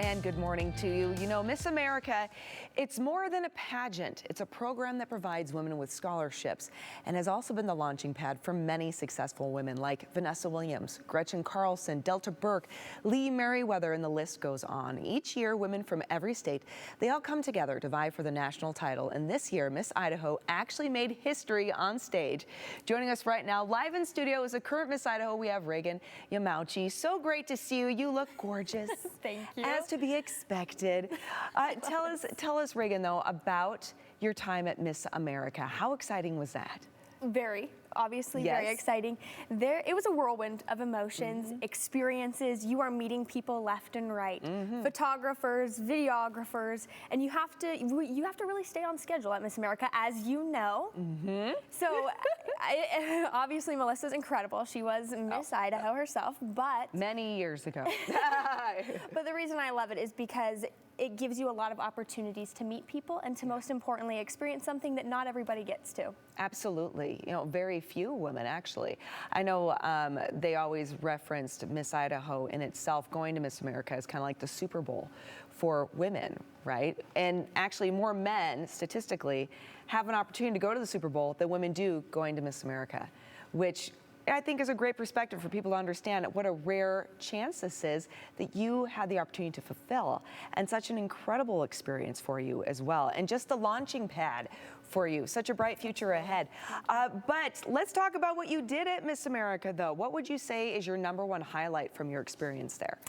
and good morning to you. You know, Miss America, it's more than a pageant. It's a program that provides women with scholarships and has also been the launching pad for many successful women like Vanessa Williams, Gretchen Carlson, Delta Burke, Lee Merriweather, and the list goes on. Each year, women from every state, they all come together to vie for the national title. And this year, Miss Idaho actually made history on stage. Joining us right now, live in studio, is a current Miss Idaho. We have Reagan Yamauchi. So great to see you. You look gorgeous. Thank you. As to be expected. Tell us, Reagan, though, about your time at Miss America. How exciting was that? Very, obviously, Yes. very exciting. It was a whirlwind of emotions, experiences. You are meeting people left and right, photographers, videographers, and you have to really stay on schedule at Miss America, as you know. So, obviously, Melissa's incredible. She was Miss Idaho herself, but Many years ago. but the reason I love it is because it gives you a lot of opportunities to meet people and to most importantly experience something that not everybody gets to. Absolutely. You know, very few women, actually. I know they always referenced Miss Idaho in itself. Going to Miss America is kind of like the Super Bowl for women, right? And actually more men, statistically, have an opportunity to go to the Super Bowl than women do going to Miss America, which I think is a great perspective for people to understand what a rare chance this is that you had the opportunity to fulfill, and such an incredible experience for you as well, and just the launching pad for you. Such a bright future ahead. But let's talk about what you did at Miss America, though. What would you say is your #1 highlight from your experience there?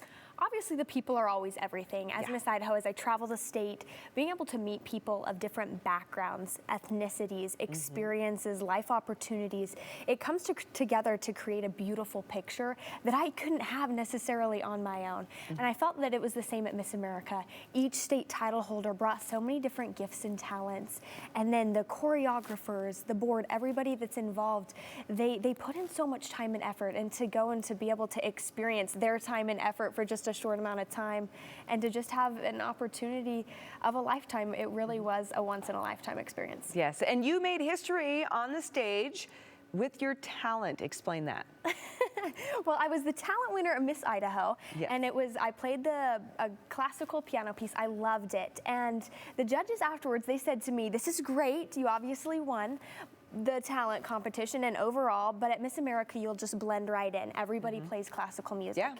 Obviously, the people are always everything. As Miss Idaho, as I travel the state, being able to meet people of different backgrounds, ethnicities, experiences, life opportunities, it comes together to create a beautiful picture that I couldn't have necessarily on my own. And I felt that it was the same at Miss America. Each state title holder brought so many different gifts and talents. And then the choreographers, the board, everybody that's involved, they put in so much time and effort, and to go and to be able to experience their time and effort for just a short amount of time and to just have an opportunity of a lifetime, it really was a once-in-a-lifetime experience. Yes, and you made history on the stage with your talent. Explain that. Well, I was the talent winner of Miss Idaho, Yes. and I played a classical piano piece. I loved it, and the judges afterwards, they said to me, "This is great, you obviously won the talent competition and overall, but at Miss America you'll just blend right in. Everybody plays classical music." Yeah.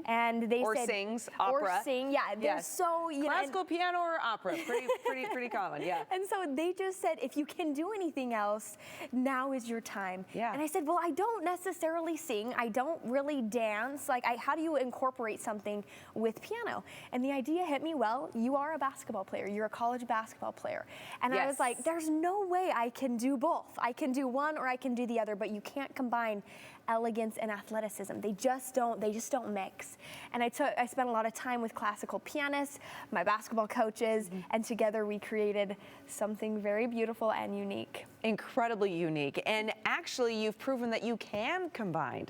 And they Or said, sings opera. Or sing, yeah. They're Yes. so, you know, and- Classical piano or opera, pretty common, yeah. And so they just said, if you can do anything else, now is your time. Yeah. And I said, well, I don't necessarily sing. I don't really dance. Like, how do you incorporate something with piano? And the idea hit me, well, you are a basketball player. You're a college basketball player. And I was like, there's no way I can do both. I can do one or I can do the other, but you can't combine elegance and athleticism. They just don't mix. And I spent a lot of time with classical pianists, my basketball coaches, and together we created something very beautiful and unique. Incredibly unique. And actually, you've proven that you can combine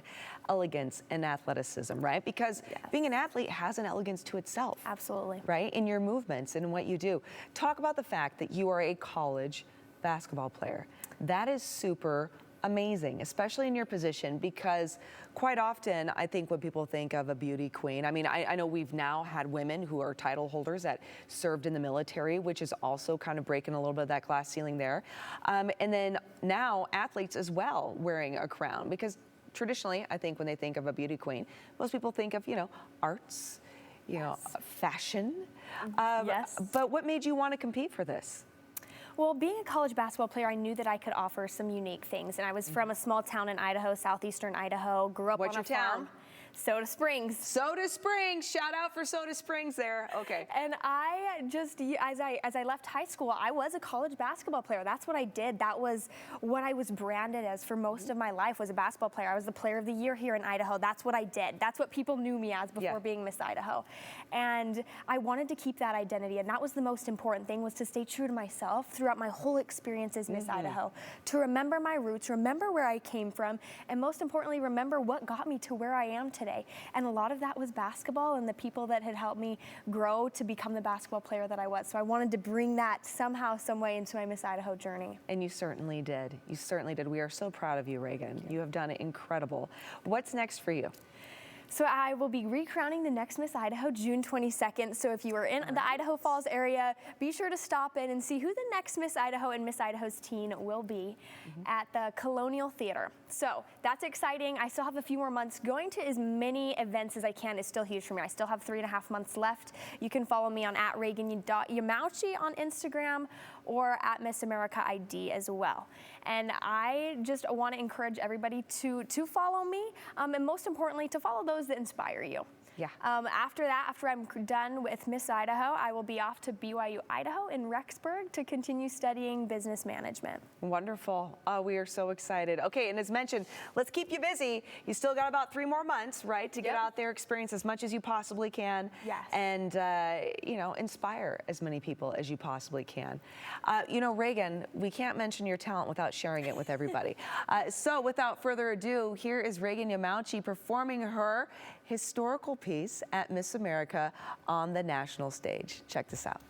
elegance and athleticism, right? Because being an athlete has an elegance to itself. Absolutely. Right? In your movements and what you do. Talk about the fact that you are a college basketball player. That is super amazing, especially in your position, because quite often I think when people think of a beauty queen, I mean, I know we've now had women who are title holders that served in the military, which is also kind of breaking a little bit of that glass ceiling there. And then now athletes as well wearing a crown, because traditionally, I think when they think of a beauty queen, most people think of, you know, arts, you know, fashion. Yes. But what made you want to compete for this? Well, being a college basketball player, I knew that I could offer some unique things. And I was from a small town in Idaho, southeastern Idaho, grew up What's on a your farm. town? Soda Springs. Soda Springs, shout out for Soda Springs there. Okay. And I just, as I left high school, I was a college basketball player. That's what I did. That was what I was branded as for most of my life, was a basketball player. I was the player of the year here in Idaho. That's what I did. That's what people knew me as before being Miss Idaho. And I wanted to keep that identity, and that was the most important thing, was to stay true to myself throughout my whole experience as Miss Idaho, to remember my roots, remember where I came from, and most importantly, remember what got me to where I am today. And a lot of that was basketball and the people that had helped me grow to become the basketball player that I was. So I wanted to bring that somehow, some way into my Miss Idaho journey. And you certainly did. You certainly did. We are so proud of you, Reagan. You have done it incredible. What's next for you? So I will be recrowning the next Miss Idaho June 22nd. So if you are in the Idaho Falls area, be sure to stop in and see who the next Miss Idaho and Miss Idaho's teen will be at the Colonial Theater. So that's exciting. I still have a few more months. Going to as many events as I can is still huge for me. I still have 3.5 months left. You can follow me on @Reagan.Yamauchi on Instagram or @MissAmericaID as well. And I just want to encourage everybody to follow me, and most importantly, to follow those that inspire you. Yeah. After that, after I'm done with Miss Idaho, I will be off to BYU Idaho in Rexburg to continue studying business management. Wonderful. We are so excited. Okay, and as mentioned, let's keep you busy. You still got about 3 more months, right, to get out there, experience as much as you possibly can. Yes. And, you know, inspire as many people as you possibly can. You know, Reagan, we can't mention your talent without sharing it with everybody. So without further ado, here is Reagan Yamauchi performing her historical piece at Miss America on the national stage. Check this out.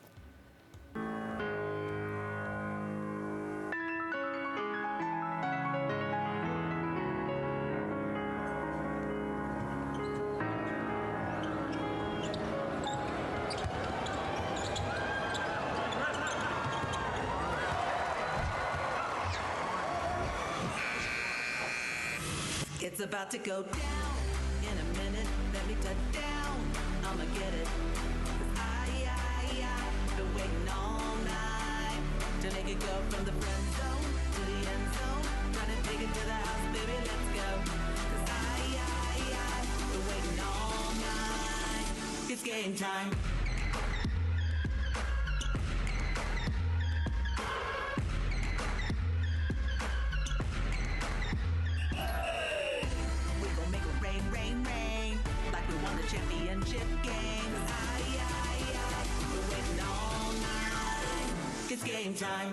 It's about to go down in a minute. Let me touch down. I'ma get it. 'Cause I've been waiting all night to make it go from the friend zone to the end zone. Trying to take it to the house, baby. Let's go. 'Cause I've been waiting all night. It's game time. Championship games. We're waiting all night. It's game time.